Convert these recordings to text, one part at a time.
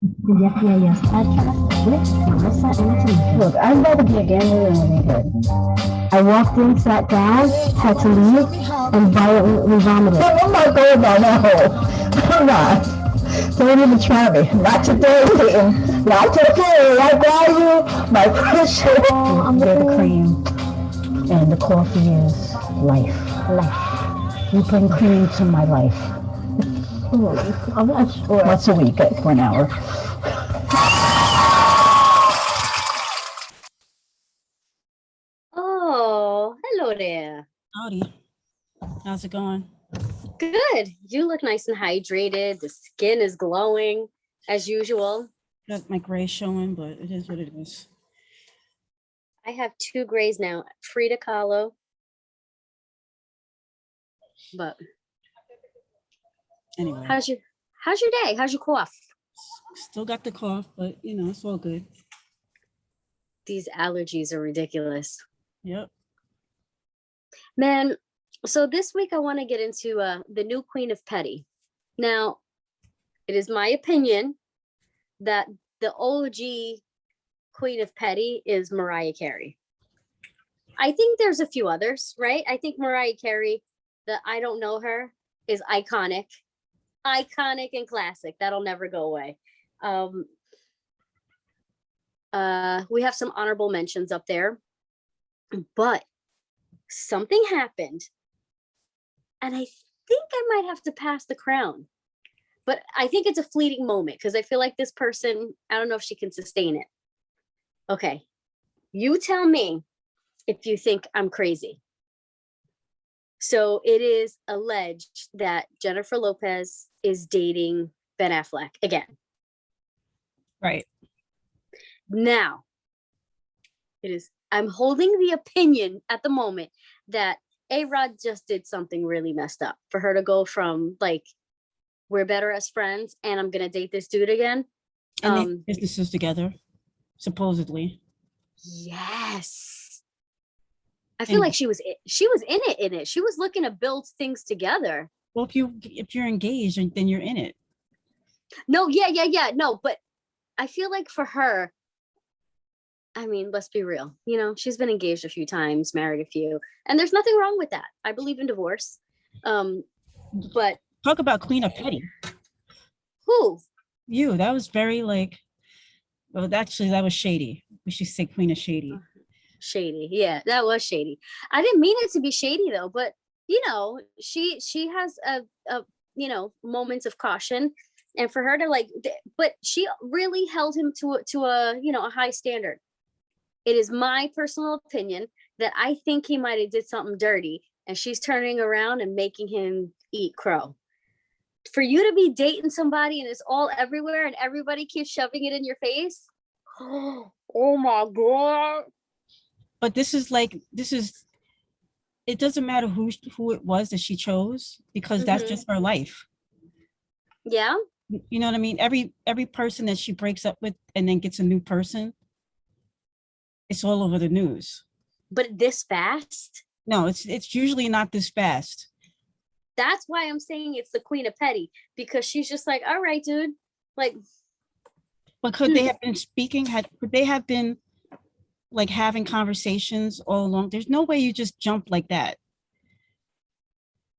The FBI's podcast with Melissa and Tanisha. Look, I'd rather be a gambler than a good. I walked in, sat down, had to leave, and violently vomited. No, I'm not going down that hole. I'm not. Don't even try me. Not today, Peyton. Not today. I value my precious. They're the cream, and the coffee is life. Life. You bring cream to my life. I'm not sure. Once a week for an hour. Oh, hello there. Howdy. How's it going? Good. You look nice and hydrated. The skin is glowing as usual. Got my gray showing, but it is what it is. I have 2 grays now. Frida Kahlo. But Anyway, how's your day? How's your cough? still got the cough, but it's all good. These allergies are ridiculous. Yep. Man, so this week I want to get into the new Queen of Petty. Now, it is my opinion that the OG Queen of Petty is Mariah Carey. I think there's a few others, right? I think Mariah Carey, the I Don't Know Her, is iconic. Iconic and classic. That'll never go away. We have some honorable mentions up there. But something happened, and I think I might have to pass the crown. But I think it's a fleeting moment because I feel like this person, I don't know if she can sustain it. Okay, you tell me if you think I'm crazy. So it is alleged that Jennifer Lopez is dating Ben Affleck again. Right. Now, I'm holding the opinion at the moment that A-Rod just did something really messed up for her to go from like, we're better as friends and I'm going to date this dude again. And they have businesses together, supposedly. Yes. I feel like she was in it. She was looking to build things together. Well, if you're engaged, then you're in it. No, yeah. No, but I feel like for her, I mean, let's be real. She's been engaged a few times, married a few, and there's nothing wrong with that. I believe in divorce. But talk about Queen of Petty. Who? You. That was very actually, that was shady. We should say Queen of Shady. Shady. Yeah, that was shady. I didn't mean it to be shady though, but she has a moments of caution, and for her to but she really held him to a high standard. It is my personal opinion that I think he might have did something dirty, and she's turning around and making him eat crow. For you to be dating somebody and it's all everywhere and everybody keeps shoving it in your face. Oh my God. But it doesn't matter who it was that she chose, because that's just her life. Yeah. You know what I mean? Every person that she breaks up with and then gets a new person, it's all over the news. But this fast? No, it's usually not this fast. That's why I'm saying it's the Queen of Petty, because she's just like, all right, dude. Like, but could they have been speaking? Could they have been like having conversations all along? There's no way you just jump like that.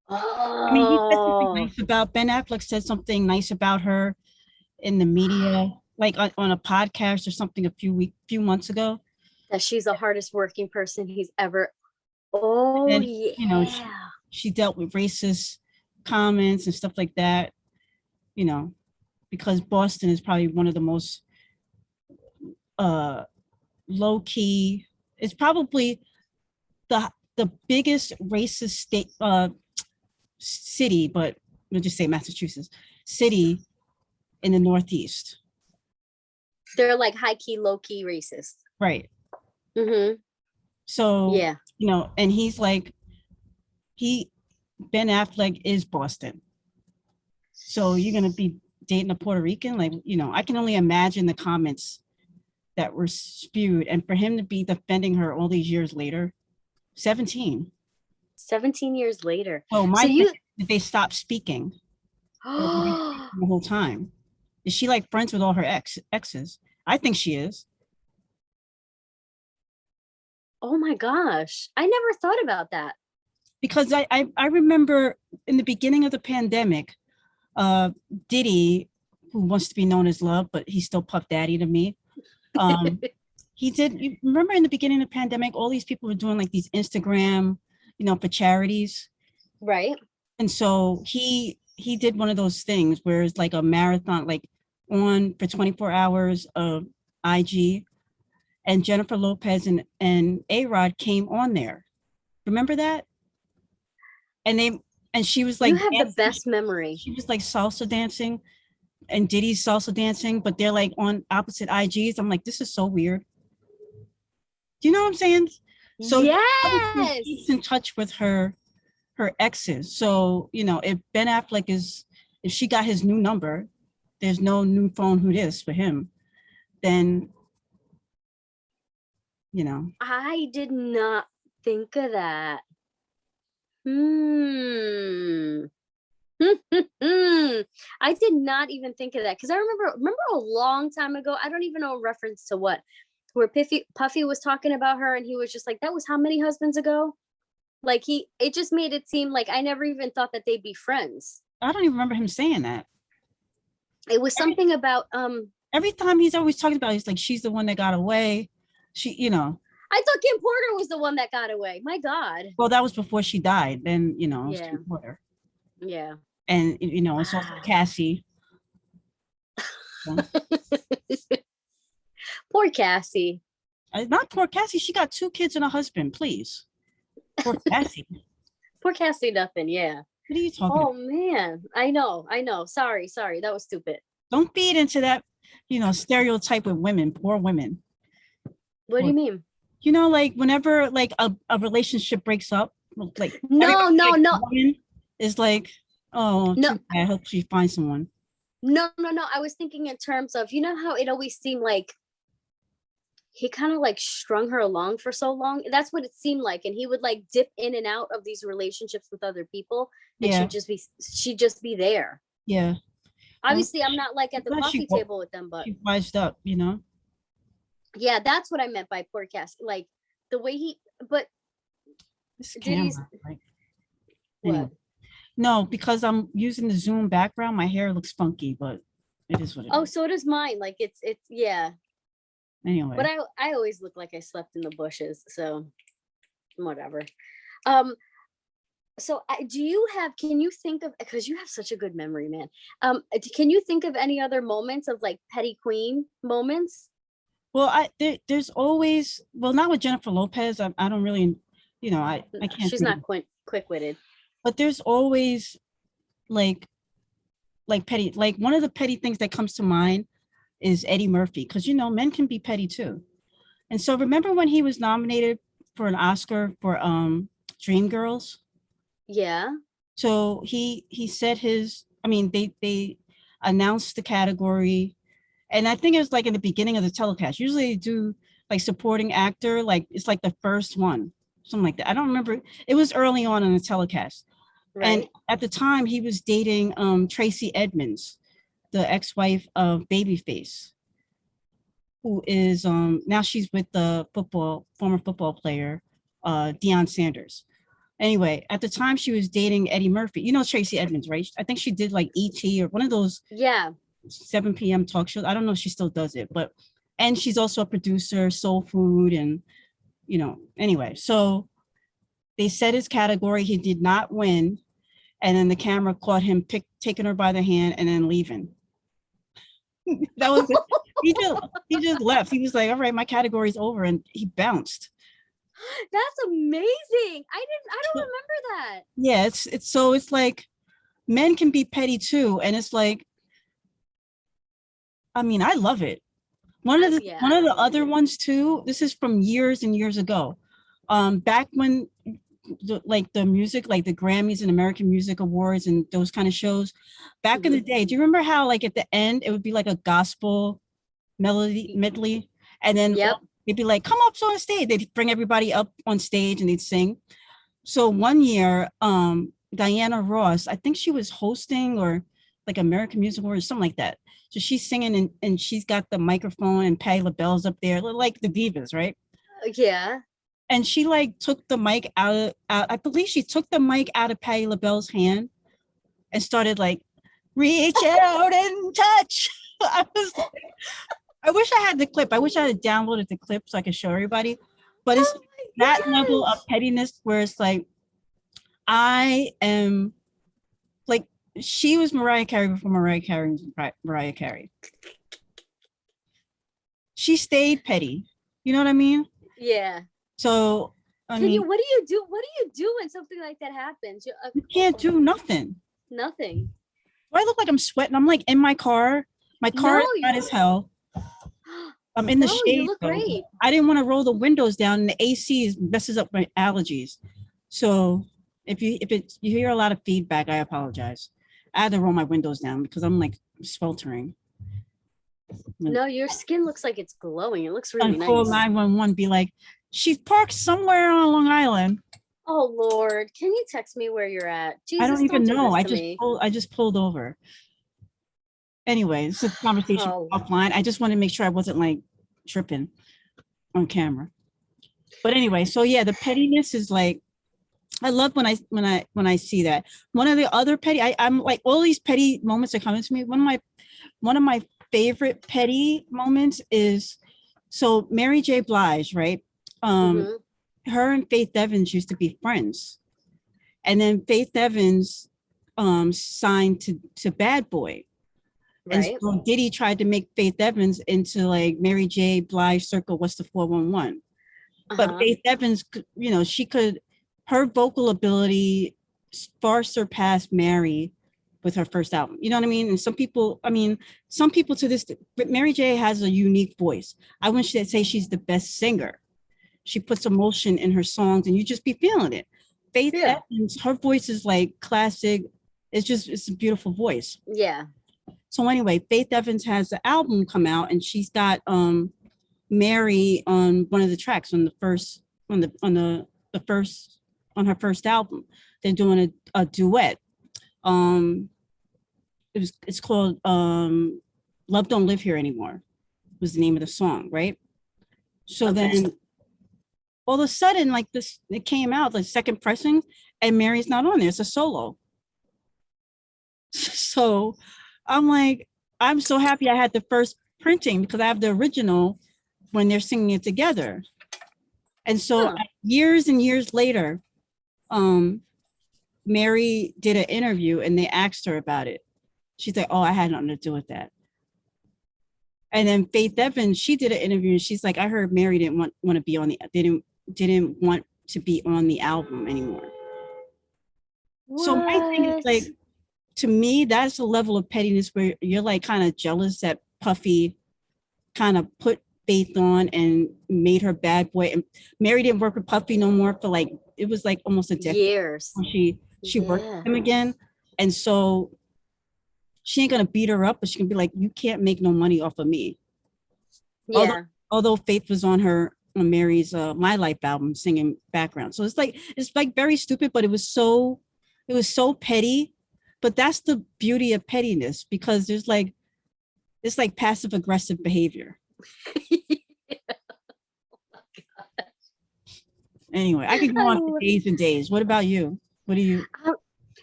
Oh. I mean, he said something nice about Ben Affleck said something nice about her in the media, like on a podcast or something a few months ago. That she's the hardest working person he's ever. Oh, and, yeah. She dealt with racist comments and stuff like that, because Boston is probably one of the most low key. It's probably the biggest racist state city, but we'll just say Massachusetts city in the Northeast. They're like high key, low key racist. Right. Mm-hmm. So yeah, and he's like, Ben Affleck is Boston. So you're gonna be dating a Puerto Rican? I can only imagine the comments that were spewed, and for him to be defending her all these years later, 17 years later. Oh, did they stop speaking the whole time? Is she like friends with all her exes? I think she is. Oh my gosh. I never thought about that. Because I remember in the beginning of the pandemic, Diddy, who wants to be known as Love, but he's still Puff Daddy to me. He did. You remember in the beginning of the pandemic, all these people were doing like these Instagram, for charities. Right. And so he did one of those things where it's like a marathon, like on for 24 hours of IG, and Jennifer Lopez and A-Rod came on there. Remember that? And she was like, you have dancing. the best memory. She was like salsa dancing, and Diddy's salsa dancing, but they're like on opposite IGs. I'm like, this is so weird. Do you know what I'm saying? So yes, she keeps in touch with her exes. So, if Ben Affleck if she got his new number, there's no new phone who this for him, then, I did not think of that. I did not even think of that, because I remember a long time ago, I don't even know a reference to what, where Puffy was talking about her, and he was just like, that was how many husbands ago? Like it just made it seem like I never even thought that they'd be friends. I don't even remember him saying that. It was something about every time he's always talking about, he's like, she's the one that got away. She, I thought Kim Porter was the one that got away. My God. Well, that was before she died. Then, it was Yeah. Kim Porter. Yeah. And, it's also Cassie. Poor Cassie. Not poor Cassie. She got 2 kids and a husband, please. Poor Cassie. Poor Cassie nothing, yeah. What are you talking about? Oh, man. I know. Sorry. That was stupid. Don't feed into that, stereotype with women, poor women. What do you mean? Like whenever like a relationship breaks up, like no. Woman is like, oh, no. I hope she finds someone. No. I was thinking in terms of, how it always seemed like he kind of like strung her along for so long. That's what it seemed like. And he would like dip in and out of these relationships with other people. And she'd just be there. Yeah. Obviously, I'm not like at the coffee table with them, but she wised up, Yeah, that's what I meant by poor Cassie. Like the way but this camera, like, what? Anyway. No, because I'm using the Zoom background, my hair looks funky, but it is what it is. Oh, so does mine. Like it's yeah. Anyway. But I always look like I slept in the bushes, so whatever. So can you think of, because you have such a good memory, man. Can you think of any other moments of like petty queen moments? Well, there's always, not with Jennifer Lopez. I don't really, I can't. She's not quick-witted. But there's always like petty, like one of the petty things that comes to mind is Eddie Murphy, because men can be petty too. And so remember when he was nominated for an Oscar for Dreamgirls? Yeah. So he said they announced the category, and I think it was like in the beginning of the telecast. Usually they do like supporting actor, like it's like the first one, something like that. I don't remember. It was early on in the telecast. Right. And at the time he was dating Tracy Edmonds, the ex-wife of Babyface, who is now she's with the former football player Deion Sanders. Anyway, at the time she was dating Eddie Murphy. Tracy Edmonds, right? I think she did like E.T. or one of those 7 p.m. talk shows. I don't know if she still does it, and she's also a producer, Soul Food, and anyway. So they set his category. He did not win, and then the camera caught him taking her by the hand and then leaving. That was it. He just left. He was like, all right, my category's over, and he bounced. That's amazing. I don't remember that. Yeah, it's like men can be petty too, and it's like, I love it. One of the other ones too, this is from years and years ago. Back when the music, like the Grammys and American Music Awards and those kind of shows, back in the day, do you remember how like at the end it would be like a gospel medley, and then they'd be like, come up on stage. They'd bring everybody up on stage and they'd sing. So one year, Diana Ross, I think she was hosting or like American Musical or something like that. So she's singing and she's got the microphone and Patti LaBelle's up there, like the divas, right? Yeah. And she like took the mic I believe she took the mic out of Patti LaBelle's hand and started like, reach out and touch. I was like, I wish I had the clip. I wish I had downloaded the clip so I could show everybody. But it's that level of pettiness where it's like, I am like, she was Mariah Carey before Mariah Carey was Mariah Carey. She stayed petty. You know what I mean? Yeah. So, what do you do? What do you do when something like that happens? You can't do nothing. Nothing. Do I look like I'm sweating? I'm like in my car. My car is hot as hell. I'm in the shade. You look great. I didn't want to roll the windows down, and the AC messes up my allergies. So if you hear a lot of feedback, I apologize. I had to roll my windows down because I'm like sweltering. No, your skin looks like it's glowing. It looks really nice. Call 911. Be like, she's parked somewhere on Long Island. Oh Lord, can you text me where you're at? Jesus, I don't even know. I just pulled over. Anyway, it's a conversation offline. I just wanted to make sure I wasn't like tripping on camera. But anyway, so yeah, the pettiness is like, I love when I see that. One of the other petty, I'm like, all these petty moments are coming to me. One of my favorite petty moments is, so Mary J. Blige, right? Her and Faith Evans used to be friends, and then Faith Evans signed to Bad Boy. Right. And so Diddy tried to make Faith Evans into like Mary J. Blige circle, what's the 411? But Faith Evans, you know, her vocal ability far surpassed Mary with her first album. You know what I mean? And some people to this, but Mary J. has a unique voice. I wouldn't say she's the best singer. She puts emotion in her songs and you just be feeling it. Faith Evans, her voice is like classic. It's a beautiful voice. Yeah. So anyway, Faith Evans has the album come out and she's got Mary on one of the tracks on her first album. They're doing a duet. It's called Love Don't Live Here Anymore was the name of the song, right? So then all of a sudden, like this, it came out, like second pressing, and Mary's not on there. It's a solo. So I'm like, I'm so happy I had the first printing because I have the original when they're singing it together. And so years and years later, Mary did an interview and they asked her about it. She's like, oh, I had nothing to do with that. And then Faith Evans, she did an interview and she's like, I heard Mary didn't want to be on didn't want to be on the album anymore. What? So my thing is like, to me, that's a level of pettiness where you're like kind of jealous that Puffy kind of put Faith on and made her Bad Boy. And Mary didn't work with Puffy no more for like, it was like almost a decade. Years. She worked with him again. And so she ain't gonna beat her up, but she can be like, you can't make no money off of me. Yeah. Although Faith was on Mary's My Life album singing background. So it's like very stupid, but it was so petty. But that's the beauty of pettiness because it's like passive aggressive behavior. Anyway, I could go on for days and days. What about you? What do you?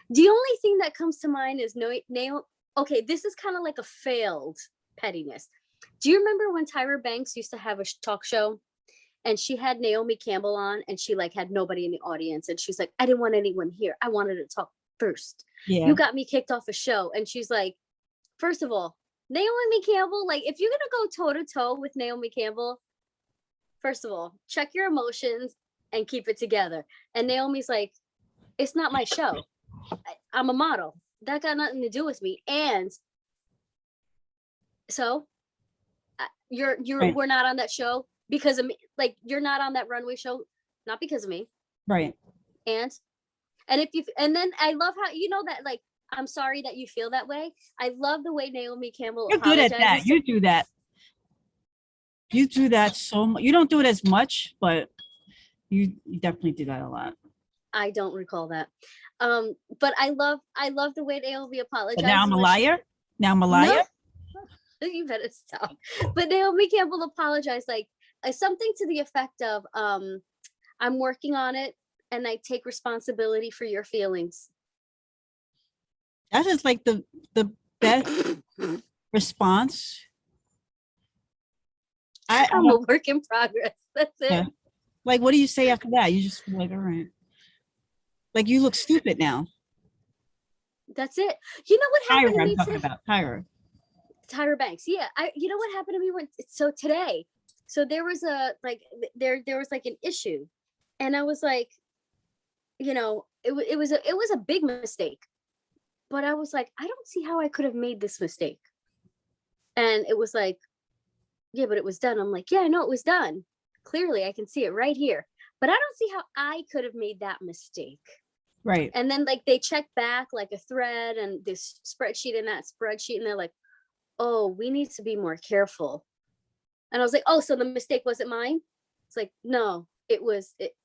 The only thing that comes to mind is Naomi. Okay, this is kind of like a failed pettiness. Do you remember when Tyra Banks used to have a talk show and she had Naomi Campbell on and she like had nobody in the audience and she's like, I didn't want anyone here. I wanted to talk first. Yeah. You got me kicked off a show. And she's like, first of all, Naomi Campbell, like if you're going to go toe to toe with Naomi Campbell, first of all, check your emotions and keep it together. And Naomi's like, it's not my show. I'm a model. That got nothing to do with me. And so you're right. We're not on that show because of me. Like you're not on that runway show, not because of me. Right. And then I love how, you know, that like, I'm sorry that you feel that way. I love the way Naomi Campbell You're good at that. You do that. You do that so much. You don't do it as much, but you definitely do that a lot. I don't recall that. But I love the way Naomi But apologizes. now I'm a liar. Now I'm a liar. No, you better stop. But Naomi Campbell apologized, like something to the effect of, "I'm working on it, and I take responsibility for your feelings." That is like the best response. I'm a work in progress. That's it. Yeah. Like, what do you say after that? You just feel like, all right. Like, you look stupid now. That's it. You know what happened Tyra, to I'm me talking today? about Tyra. Tyra Banks. Yeah. You know what happened to me so today. So there was there was like an issue, and I was like, it was a big mistake, but I was like, I don't see how I could have made this mistake. And it was like, yeah, but it was done. I'm like, yeah, I know it was done. Clearly, I can see it right here, but I don't see how I could have made that mistake. Right. And then like they check back like a thread and this spreadsheet and that spreadsheet, and they're like, oh, we need to be more careful. And I was like, oh, so the mistake wasn't mine? It's like, no, it was it.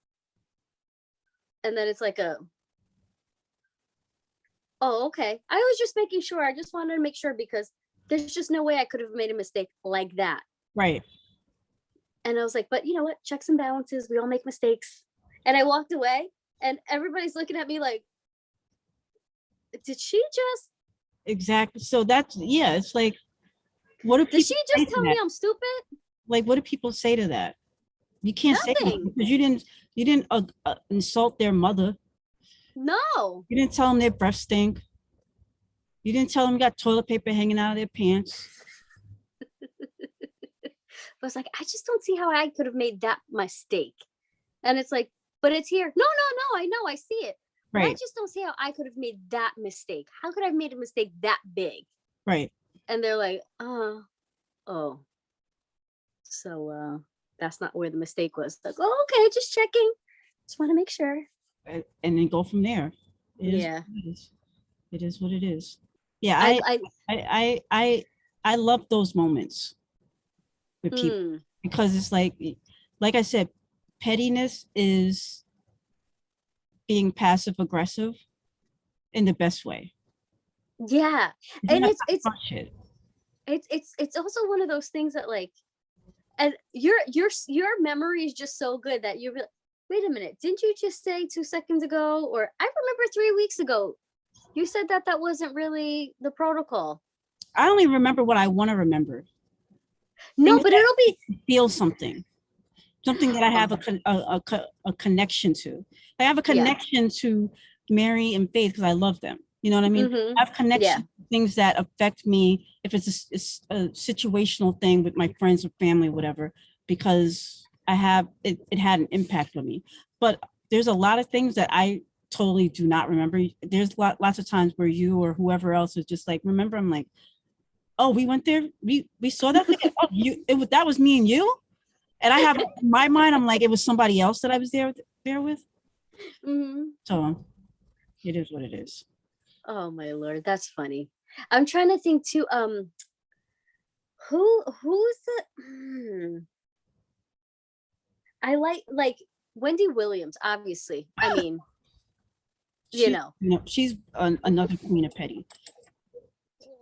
And then it's like oh, okay. I was just making sure. I just wanted to make sure, because there's just no way I could have made a mistake like that. Right. And I was like, but you know what? Checks and balances. We all make mistakes. And I walked away, and everybody's looking at me like, did she just? Exactly. So that's, yeah, it's like, what do Did she people say just to tell me that? I'm stupid? Like, what do people say to that? You can't say Nothing. anything because you didn't insult their mother. No. You didn't tell them their breath stink. You didn't tell them you got toilet paper hanging out of their pants. I was like, I just don't see how I could have made that mistake. And it's like, but it's here. No, I know, I see it. But I Right. just don't see how I could have made that mistake. How could I have made a mistake that big? Right. And they're like, oh. So that's not where the mistake was. Like, oh, okay, just checking. Just want to make sure. And then go from there. Yeah. It is what it is. Yeah, I love those moments with people because it's like I said, pettiness is being passive aggressive in the best way. Yeah. You're And not it's talking shit. it's also one of those things that like, and your memory is just so good that you're like, wait a minute, didn't you just say 2 seconds ago, or I remember 3 weeks ago you said that wasn't really the protocol. I only remember what I want to remember. No, Things but that it'll be make me feel something that I have a connection to. I have a connection to Mary and Faith because I love them. You know what I mean? I have connection to things that affect me if it's a situational thing with my friends or family, whatever, because I have it had an impact on me. But there's a lot of things that I totally do not remember. There's lots of times where you or whoever else is just like, remember, I'm like, oh, we went there, we saw that thing. Oh, that was me and you. And I have in my mind, I'm like, it was somebody else that I was there with. So it is what it is. Oh my Lord, that's funny. I'm trying to think too. Who's the? I like Wendy Williams, obviously. I mean, she's another queen of petty.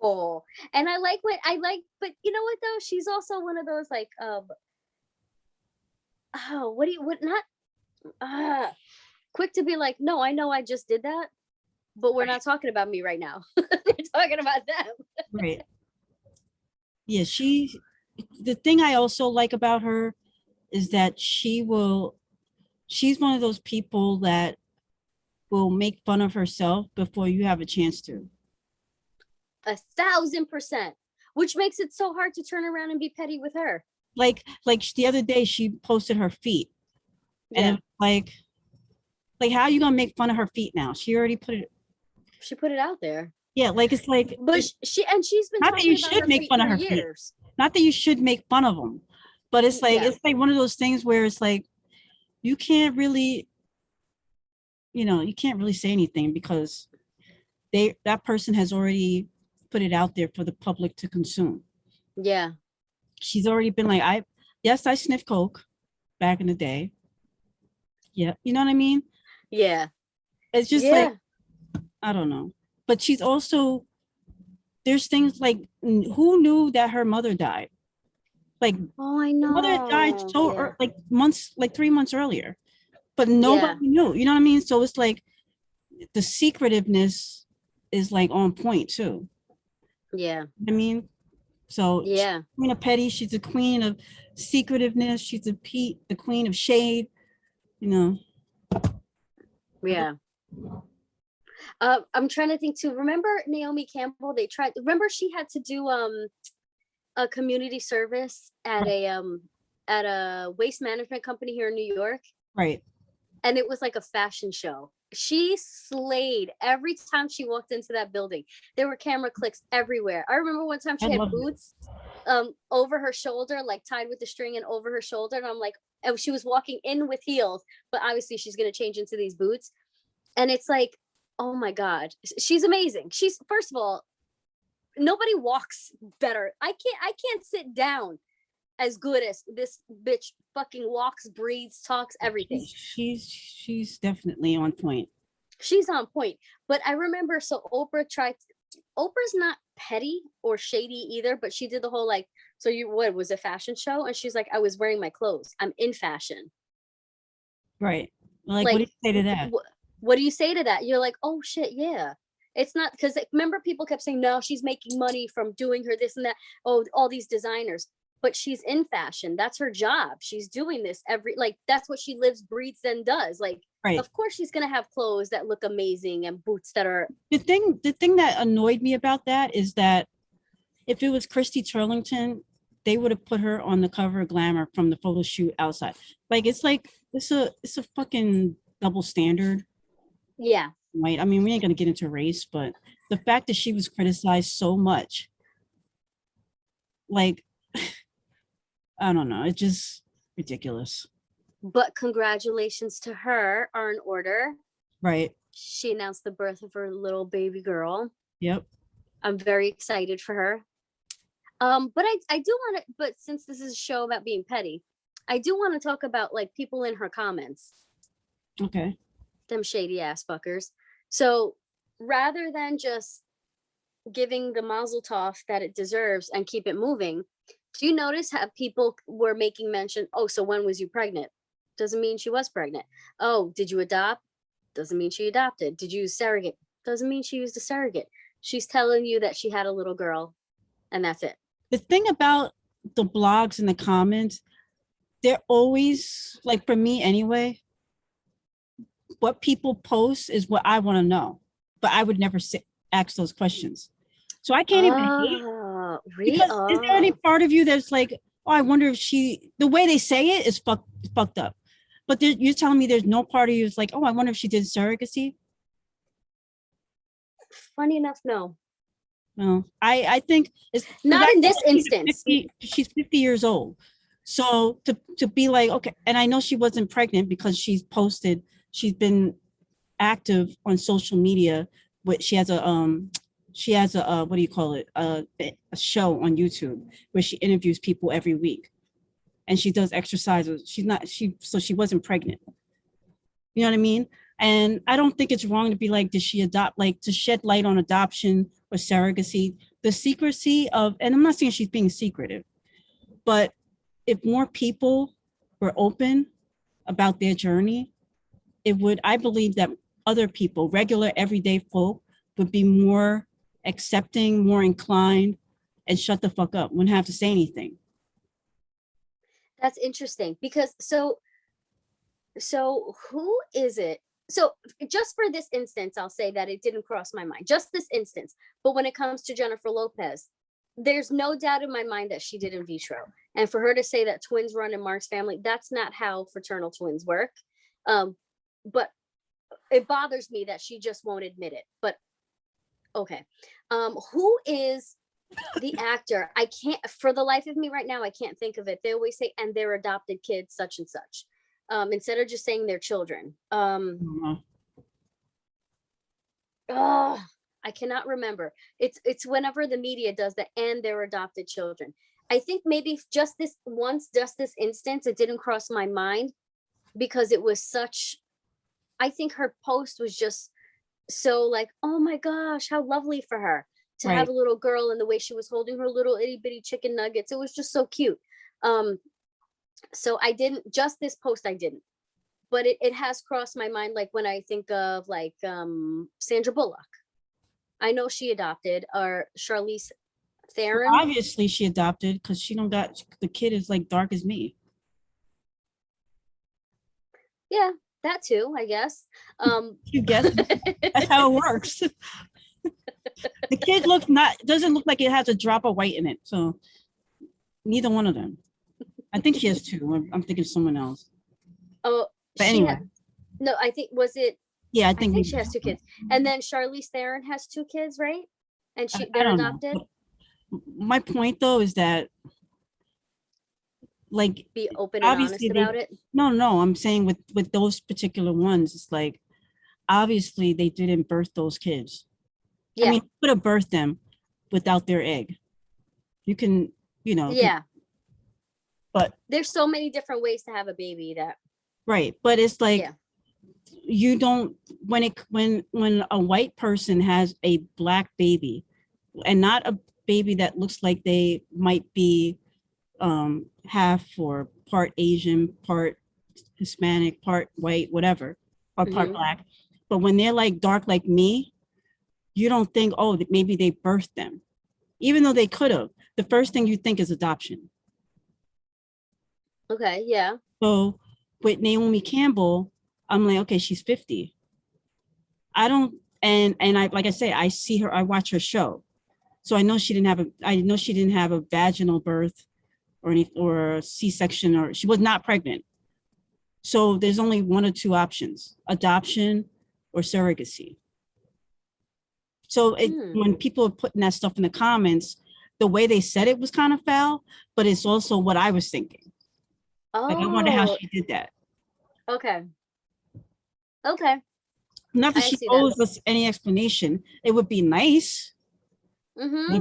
Oh, and but you know what though? She's also one of those like, quick to be like, no, I know I just did that, but we're not talking about me right now. We're talking about them. Right. Yeah, the thing I also like about her is that she's one of those people that will make fun of herself before you have a chance to. 1,000%, which makes it so hard to turn around and be petty with her. Like the other day she posted her feet. And like how are you gonna make fun of her feet now? She already put it out there. Yeah, like it's like, but she's been not that you should make fun of her feet. Not that you should make fun of them, but it's like it's like one of those things where it's like you can't really say anything because that person has already put it out there for the public to consume. Yeah, she's already been like, I sniffed coke back in the day. Yeah, you know what I mean? Yeah. It's just Yeah. like, I don't know. But she's also, there's things like, who knew that her mother died? Like, Oh, I her mother died know. so Yeah. like months, like 3 months earlier, but Yeah. nobody knew. You know what I mean? So it's like the secretiveness is like on point too. Yeah. I mean, so she's Yeah. the queen of petty, she's the queen of secretiveness, she's the queen of shade, you know. Yeah. I'm trying to think too. Remember Naomi Campbell? Remember she had to do a community service at a waste management company here in New York. Right. And it was like a fashion show. She slayed every time she walked into that building. There were camera clicks everywhere. I remember one time she had boots over her shoulder, like tied with the string and over her shoulder. And I'm like, and she was walking in with heels, but obviously she's going to change into these boots. And it's like, oh my God, she's amazing. She's, first of all, nobody walks better. I can't sit down as good as this bitch fucking walks, breathes, talks, everything. She's definitely on point. She's on point. But I remember, so Oprah's not petty or shady either, but she did the whole like, so what was a fashion show? And she's like, I was wearing my clothes. I'm in fashion. Right. Like what do you say to that? What do you say to that? You're like, oh shit, yeah. It's not, because remember people kept saying, no, she's making money from doing her this and that. Oh, all these designers. But she's in fashion. That's her job. She's doing this that's what she lives, breathes, and does. Like, right. Of course she's gonna have clothes that look amazing and boots that are. The thing that annoyed me about that is that if it was Christy Turlington, they would have put her on the cover of Glamour from the photo shoot outside. Like it's a fucking double standard. Yeah. Right. I mean, we ain't gonna get into race, but the fact that she was criticized so much, like, I don't know, it's just ridiculous. But congratulations to her are in order. Right. She announced the birth of her little baby girl. Yep. I'm very excited for her. But I do want to, but since this is a show about being petty, I do want to talk about like people in her comments. Okay. Them shady ass fuckers. So rather than just giving the mazel tov that it deserves and keep it moving, do you notice how people were making mention, oh, so when was you pregnant? Doesn't mean she was pregnant. Oh, did you adopt? Doesn't mean she adopted. Did you use surrogate? Doesn't mean she used a surrogate. She's telling you that she had a little girl and that's it. The thing about the blogs and the comments, they're always, like for me anyway, what people post is what I want to know, but I would never ask those questions. So I can't even hate, because is there any part of you that's like, oh, I wonder if the way they say it is fucked up. But you're telling me there's no part of you that's like, oh, I wonder if she did surrogacy? Funny enough, no. No, I think it's not in this instance. She's 50 years old. So to be like, okay, and I know she wasn't pregnant because she's been active on social media. She has a what do you call it? A show on YouTube where she interviews people every week. And she does exercises. So she wasn't pregnant. You know what I mean? And I don't think it's wrong to be like, did she adopt, like to shed light on adoption or surrogacy, the secrecy of, and I'm not saying she's being secretive, but if more people were open about their journey, I believe that other people, regular everyday folk, would be more accepting, more inclined, and shut the fuck up, wouldn't have to say anything. That's interesting because so who is it? So just for this instance, I'll say that it didn't cross my mind, just this instance. But when it comes to Jennifer Lopez, there's no doubt in my mind that she did in vitro. And for her to say that twins run in Mark's family, that's not how fraternal twins work. But it bothers me that she just won't admit it. But okay. Who is the actor? I can't, for the life of me right now, I can't think of it. They always say, and their adopted kids, such and such. Instead of just saying their children. I cannot remember. It's whenever the media does that, and their adopted children. I think maybe just this instance, it didn't cross my mind because it was such, I think her post was just so like, oh my gosh, how lovely for her to have a little girl, and the way she was holding her little itty bitty chicken nuggets. It was just so cute. So I didn't, just this post I didn't, but it has crossed my mind, like when I think of like Sandra Bullock. I know she adopted, or Charlize Theron. Well, obviously she adopted, because she don't got, the kid is like dark as me. Yeah, that too, I guess. You guess that's how it works. The kid doesn't look like it has a drop of white in it. So neither one of them. I think she has two. I'm thinking someone else. Oh, but anyway. No, I think, was it? Yeah, I think she has two kids. And then Charlize Theron has two kids, right? And they're adopted. My point though is that, like, be open and honest about it. No, I'm saying with those particular ones, it's like, obviously they didn't birth those kids. Yeah. I mean, you could have birthed them without their egg. You can, yeah. But there's so many different ways to have a baby that. Right. But it's like, you don't, when a white person has a black baby, and not a baby that looks like they might be half or part Asian, part Hispanic, part white, whatever, or part black. But when they're like dark like me, you don't think, oh, maybe they birthed them. Even though they could have. The first thing you think is adoption. Okay, yeah. So with Naomi Campbell, I'm like, okay, she's 50. I don't, and I, like I say, I see her, I watch her show. So I know she didn't have a vaginal birth or a C-section, or she was not pregnant. So there's only one or two options: adoption or surrogacy. So when people are putting that stuff in the comments, the way they said it was kind of foul, but it's also what I was thinking. Oh, like, I wonder how she did that. Okay. Not that she owes us any explanation. It would be nice.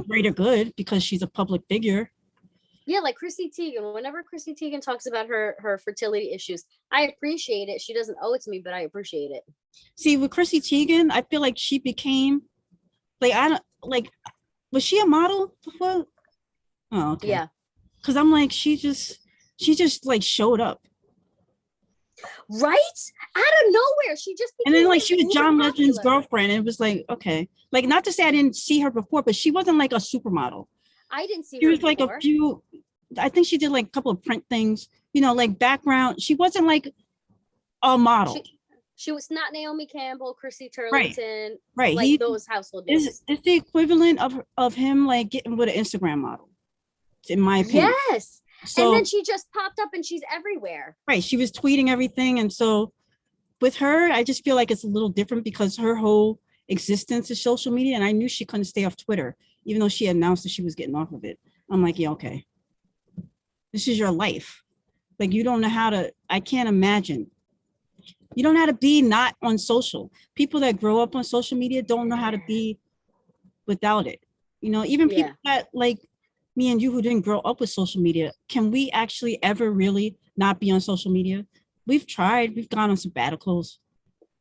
Greater good, because she's a public figure. Yeah, like Chrissy Teigen. Whenever Chrissy Teigen talks about her fertility issues, I appreciate it. She doesn't owe it to me, but I appreciate it. See, with Chrissy Teigen, I feel like she became, like, was she a model before? Oh, okay. Yeah. Because I'm like, she just like showed up. Right? Out of nowhere. She just became, and then like she was John Legend's girlfriend, and it was like, okay. Like, not to say I didn't see her before, but she wasn't like a supermodel. I didn't see her. She was like a few, I think she did like a couple of print things, like background. She wasn't like a model. She was not Naomi Campbell, Chrissy Turlington, right. Like those household names. It's the equivalent of him like getting with an Instagram model, in my opinion. Yes. So, and then she just popped up and she's everywhere. Right. She was tweeting everything. And so with her, I just feel like it's a little different, because her whole existence is social media. And I knew she couldn't stay off Twitter, even though she announced that she was getting off of it. I'm like, yeah, okay. This is your life. Like, you don't know how to, I can't imagine. You don't know how to be not on social. People that grow up on social media don't know how to be without it. Even people that like me and you who didn't grow up with social media, can we actually ever really not be on social media? We've tried, we've gone on sabbaticals.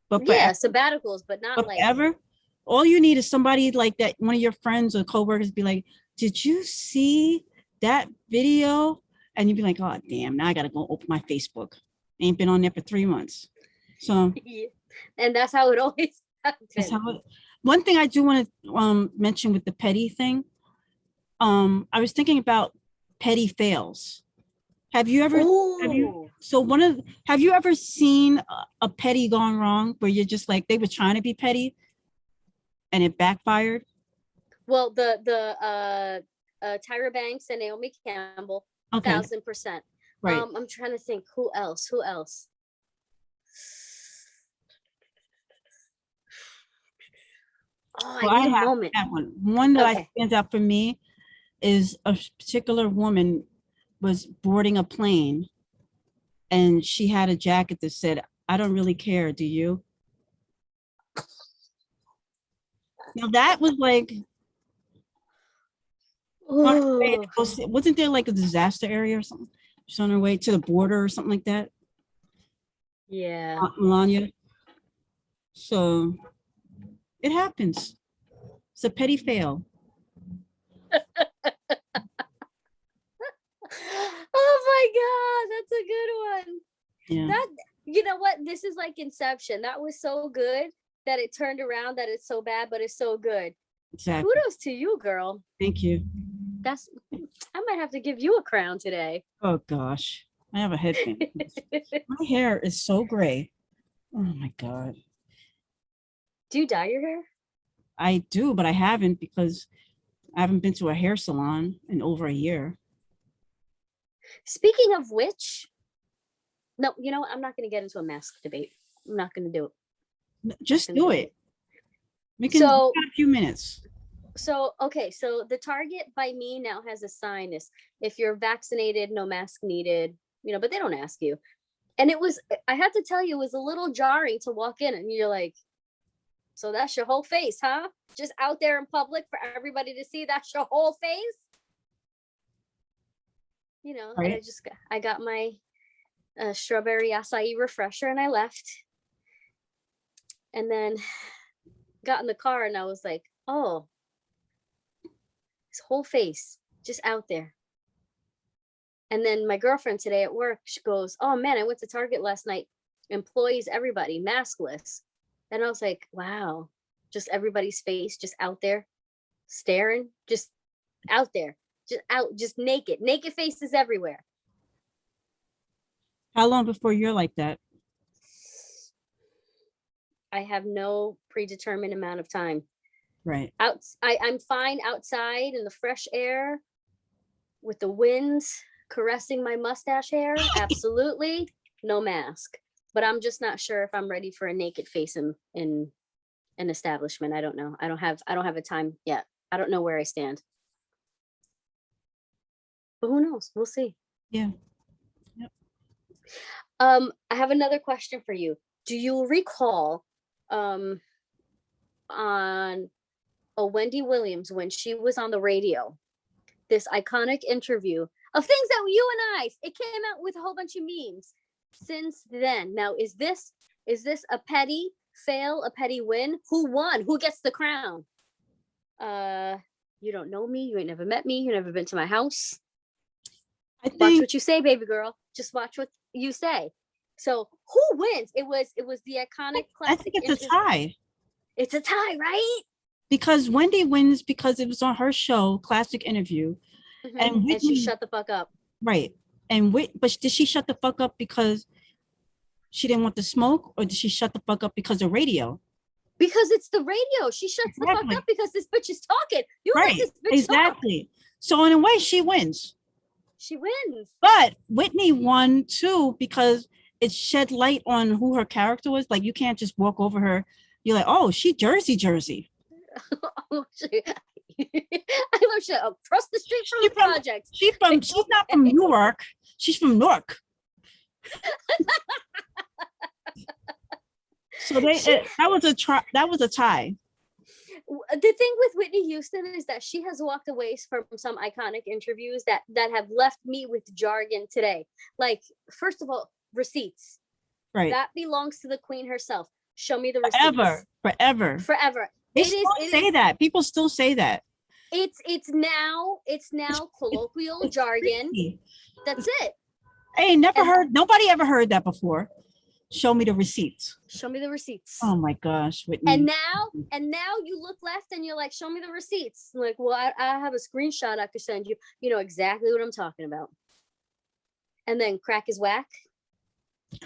But sabbaticals, but not like ever. All you need is somebody like that, one of your friends or coworkers be like, did you see that video? And you'd be like, oh, damn, now I got to go open my Facebook. Ain't been on there for 3 months. So, and that's how it always happens. One thing I do want to mention with the petty thing, I was thinking about petty fails. Have you ever? Have you ever seen a petty gone wrong where you're just like, they were trying to be petty, and it backfired? Well, the Tyra Banks and Naomi Campbell, 1000%. Right. I'm trying to think who else. Oh, well, I need a moment. That one that stands out for me is a particular woman was boarding a plane, and she had a jacket that said, I don't really care, do you? Now that was like, wasn't there like a disaster area or something? She's on her way to the border or something like that. Yeah. Melania. So it happens. It's a petty fail. Oh my God, that's a good one. Yeah. That, you know what? This is like Inception. That was so good that it turned around, that it's so bad, but it's so good. Exactly. Kudos to you, girl. Thank you. That's, I might have to give you a crown today. Oh gosh. I have a headband. My hair is so gray. Oh my God. Do you dye your hair? I do, but I haven't because I haven't been to a hair salon in over a year. Speaking of which, no, you know what? I'm not going to get into a mask debate. I'm not going to do it. Just do it. We can So, we got a few minutes. So, okay. So the Target by me now has a sign is if you're vaccinated, no mask needed, you know, but they don't ask you. And it was, I had to tell you, it was a little jarring to walk in and you're like, so that's your whole face, huh? Just out there in public for everybody to see, that's your whole face? You know, Right. and I got my strawberry acai refresher and I left. And then got in the car and I was like, oh, his whole face just out there. And then my girlfriend today at work, she goes, oh man, I went to Target last night. Employees, everybody, maskless. And I was like, wow, just everybody's face just out there staring, just out there, just naked faces everywhere. How long before you're like that? I have no predetermined amount of time. Right. I'm fine outside in the fresh air with the winds caressing my mustache hair. Absolutely no mask. But I'm just not sure if I'm ready for a naked face in an establishment. I don't know. I don't have a time yet. I don't know where I stand. But who knows? We'll see. Yeah. Yep. I have another question for you. Do you recall on Wendy Williams when she was on the radio, this iconic interview of things that you and it came out with a whole bunch of memes since then. Now, is this a petty fail, a petty win? Who won? Who gets the crown? You don't know me. You ain't never met me. You never been to my house. Watch what you say, baby girl. Just watch what you say. So who wins? It was the iconic classic. I think it's a tie. It's a tie, right? Because Wendy wins because it was on her show, Classic Interview. Mm-hmm. And Whitney, she shut the fuck up. Right. But did she shut the fuck up because she didn't want the smoke, or did she shut the fuck up because of radio? Because it's the radio. She shuts the fuck up because this bitch is talking. You right. let this bitch exactly. Talk. So in a way, she wins. She wins. But Whitney won too because it shed light on who her character was. Like, you can't just walk over her. You're like, oh, she Jersey. Oh, I love she across the street from the projects. She's not from Newark. She's from Newark. So that was a tie. The thing with Whitney Houston is that she has walked away from some iconic interviews that have left me with jargon today. Like, first of all, receipts. Right. That belongs to the queen herself. Show me the receipts. Forever. People still say that. It's now colloquial jargon. That's it. Hey, nobody ever heard that before. Show me the receipts. Show me the receipts. Oh my gosh, Whitney. And now you look left and you're like, show me the receipts. I'm like, well, I have a screenshot I could send you. You know exactly what I'm talking about. And then crack is whack.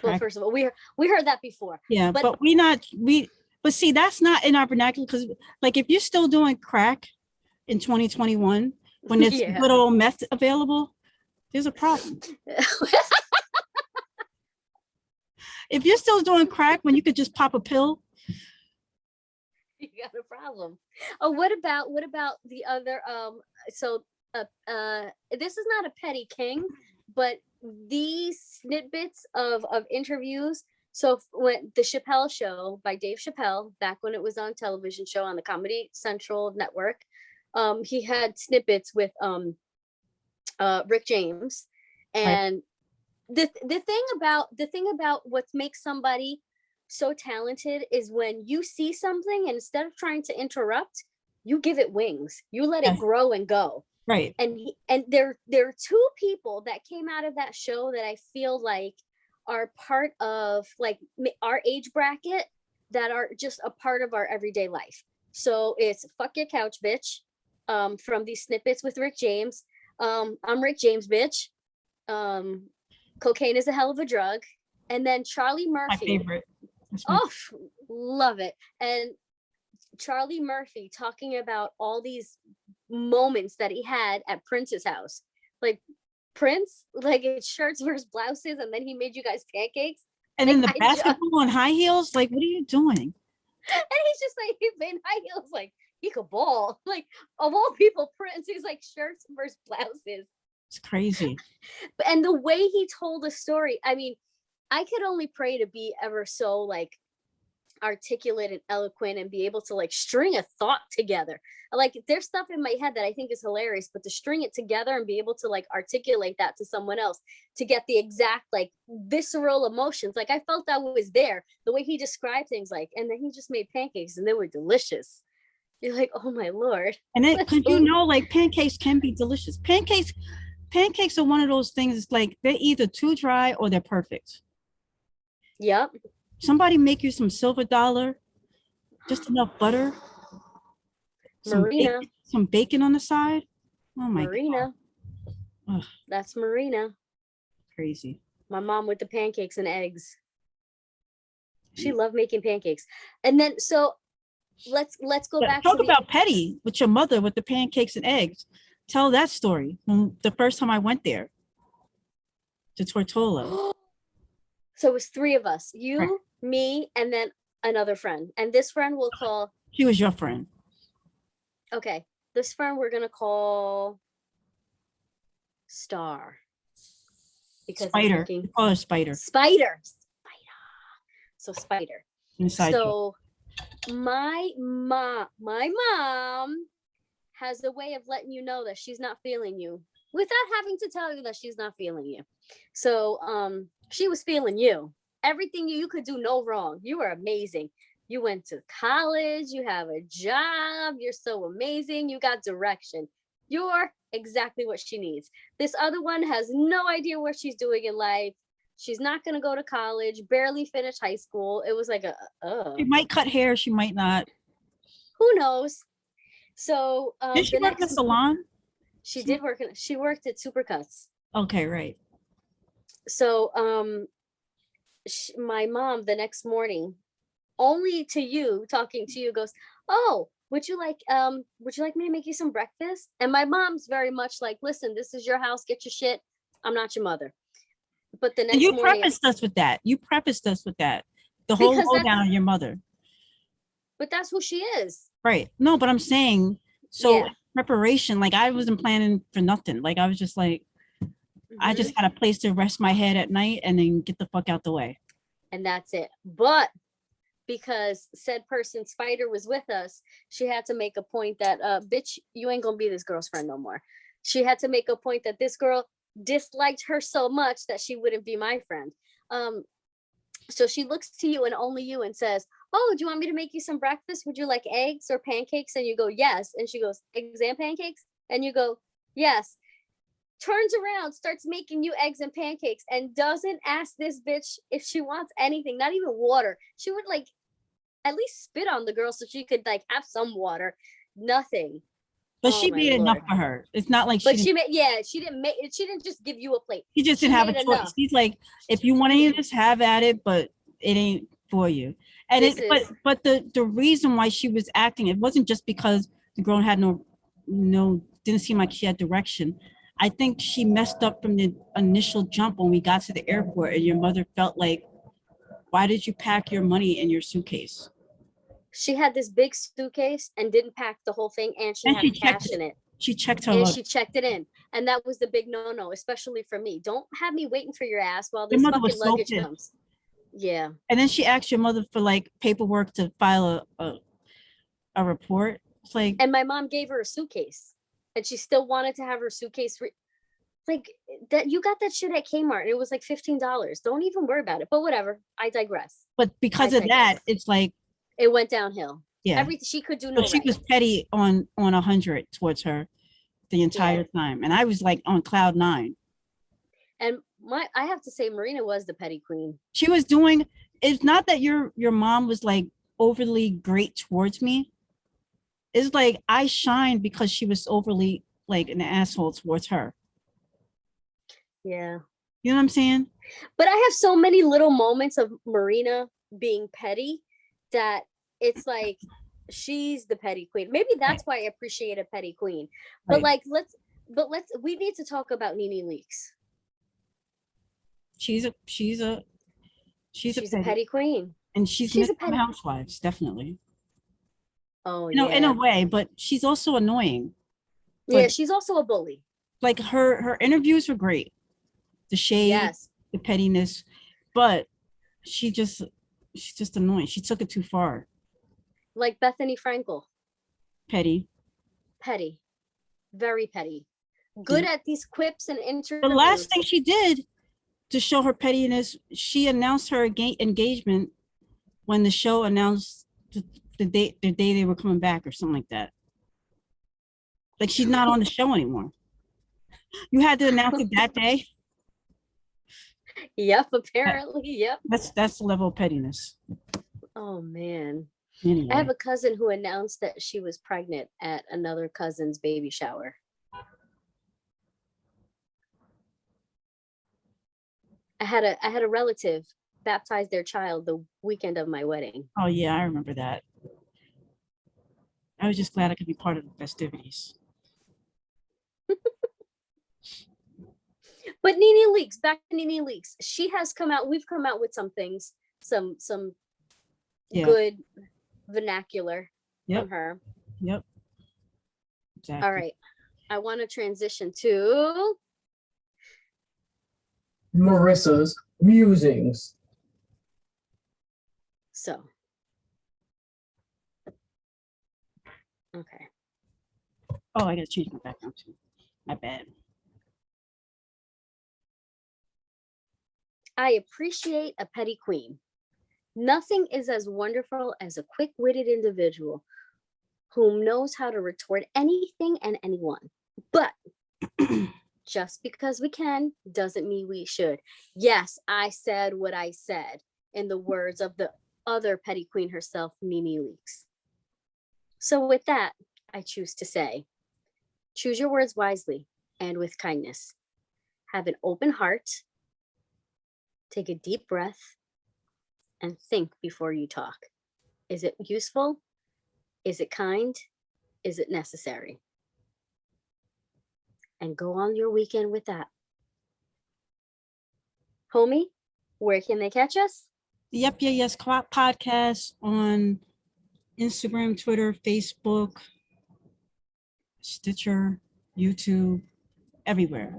Well, first of all, we heard that before. Yeah, but but see, that's not in our vernacular, because like if you're still doing crack in 2021 when there's good old meth available, there's a problem. If you're still doing crack when you could just pop a pill, you got a problem. Oh, what about the other this is not a petty king, but these snippets of interviews. So when the Chappelle Show by Dave Chappelle, back when it was on television show on the Comedy Central network, he had snippets with Rick James. And the thing about what makes somebody so talented is when you see something and instead of trying to interrupt, you give it wings. You let it Yes. grow and go. Right. And there are two people that came out of that show that I feel like are part of like our age bracket that are just a part of our everyday life. So it's Fuck Your Couch Bitch, from these snippets with Rick James. I'm Rick James bitch. Cocaine is a hell of a drug. And then Charlie My Murphy. favorite. That's my Oh, love it. And Charlie Murphy talking about all these moments that he had at Prince's house. Like Prince, like it's shirts versus blouses, and then he made you guys pancakes. And then Like, the basketball on high heels, like, what are you doing? And he's just like, he's in high heels, like he could ball. Like of all people, Prince, he's like shirts versus blouses. It's crazy. And the way he told the story, I mean, I could only pray to be ever so like articulate and eloquent and be able to like string a thought together. Like there's stuff in my head that I think is hilarious, but to string it together and be able to like articulate that to someone else to get the exact like visceral emotions. Like I felt I was there, the way he described things, like, and then he just made pancakes and they were delicious. You're like, oh my Lord. And then, cause you know, like pancakes can be delicious. Pancakes are one of those things. It's like they're either too dry or they're perfect. Yep. Somebody make you some silver dollar, just enough butter, Marina. some bacon on the side. Oh my Marina. God. Ugh, That's Marina. crazy. My mom with the pancakes and eggs. She loved making pancakes. And then so let's go back Talk to about petty with your mother with the pancakes and eggs. Tell that story. The first time I went there to Tortola. So it was three of us, you, Right. me, and then another friend. And this friend we'll call, She was your friend. okay, this friend we're going to call Star. Because Spider. We call her Spider. Spider. So Spider. Inside So my mom has a way of letting you know that she's not feeling you without having to tell you that she's not feeling you. So she was feeling you. Everything you could do no wrong. You were amazing. You went to college, you have a job, you're so amazing, you got direction. You're exactly what she needs. This other one has no idea what she's doing in life. She's not going to go to college, barely finished high school. It was like She might cut hair, she might not. Who knows? So did she work in a salon? She did work she worked at Supercuts. Okay, right. So my mom the next morning, only to you, talking to you, goes, oh, would you like me to make you some breakfast? And my mom's very much like, listen, this is your house, get your shit, I'm not your mother. But the next morning, prefaced us with that. The whole lowdown on your mother. But that's who she is. Right. No, but I'm saying, so preparation, like I wasn't planning for nothing. Like I was just like, I just had a place to rest my head at night and then get the fuck out the way. And that's it. But because said person Spider was with us, she had to make a point that bitch, you ain't gonna be this girl's friend no more. She had to make a point that this girl disliked her so much that she wouldn't be my friend. So she looks to you and only you and says, oh, do you want me to make you some breakfast? Would you like eggs or pancakes? And you go, yes. And she goes, eggs and pancakes? And you go, yes. Turns around, starts making you eggs and pancakes, and doesn't ask this bitch if she wants anything, not even water. She would like at least spit on the girl so she could like have some water. Nothing. But she made enough for her. It's not like she didn't just give you a plate. She just didn't have a choice. She's like, if you want to just have at it, but it ain't for you. And but the reason why she was acting, it wasn't just because the girl had no didn't seem like she had direction. I think she messed up from the initial jump when we got to the airport, and your mother felt like, why did you pack your money in your suitcase? She had this big suitcase and didn't pack the whole thing, and she had cash in it. She checked her and she checked it in, and that was the big no, especially for me. Don't have me waiting for your ass while this fucking luggage comes. Yeah. And then she asked your mother for like paperwork to file a report. It's like, and my mom gave her a suitcase, and she still wanted to have her suitcase. Like that, you got that shit at Kmart. And it was like $15. Don't even worry about it. But whatever. I digress. But because of that, it's like, It went downhill. yeah. Everything she could do So no she right. was petty on 100 towards her the entire time, and I was like on cloud 9. And I have to say, Marina was the petty queen. She was doing. It's not that your mom was like overly great towards me. It's like I shined because she was overly like an asshole towards her. Yeah. You know what I'm saying? But I have so many little moments of Marina being petty that it's like she's the petty queen. Maybe that's why I appreciate a petty queen. But like we need to talk about Nene Leakes. She's a petty queen. And she's a petty housewives, definitely. Oh, you know, in a way, but she's also annoying. Yeah, she's also a bully. Like her interviews were great. The shade, the pettiness, but she's just annoying. She took it too far. Like Bethany Frankel. Petty. Very petty. Good at these quips and interviews. The last thing she did to show her pettiness, she announced her engagement when the show announced the day they were coming back or something like that. Like she's not on the show anymore. You had to announce it that day. Yep, apparently. Yep. That's the level of pettiness. Oh man. Anyway. I have a cousin who announced that she was pregnant at another cousin's baby shower. I had a relative baptize their child the weekend of my wedding. Oh yeah, I remember that. I was just glad I could be part of the festivities. But Nene Leakes, back to Nene Leakes. She has come out, we've come out with some things, some good vernacular from her. Yep. Exactly. All right. I want to transition to Marissa's musings. So. Okay. Oh, I gotta change my background too. My bad. I appreciate a petty queen. Nothing is as wonderful as a quick-witted individual whom knows how to retort anything and anyone. But just because we can doesn't mean we should. Yes, I said what I said in the words of the other petty queen herself, Nene Leakes. So with that, I choose to say, choose your words wisely and with kindness. Have an open heart. Take a deep breath and think before you talk. Is it useful? Is it kind? Is it necessary? And go on your weekend with that. Homie, where can they catch us? The Yep Yeah Yes podcast on Instagram, Twitter, Facebook, Stitcher, YouTube, everywhere.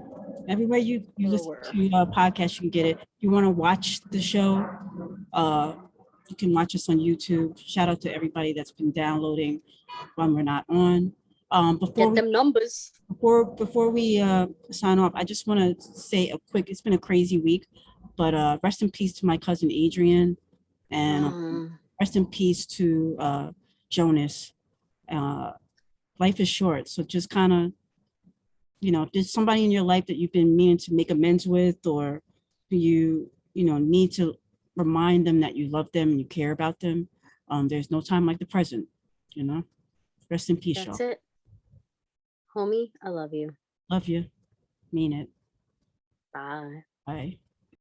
Everywhere you listen to a podcast, you can get it. If you want to watch the show, you can watch us on YouTube. Shout out to everybody that's been downloading when we're not on. Get them numbers. Before we sign off, I just want to say it's been a crazy week, but rest in peace to my cousin Adrian, and rest in peace to Jonas. Life is short, so just kind of, if there's somebody in your life that you've been meaning to make amends with, or you need to remind them that you love them and you care about them, there's no time like the present. Rest in peace, y'all. That's it. Homie, I love you. Love you. Mean it. Bye. Bye.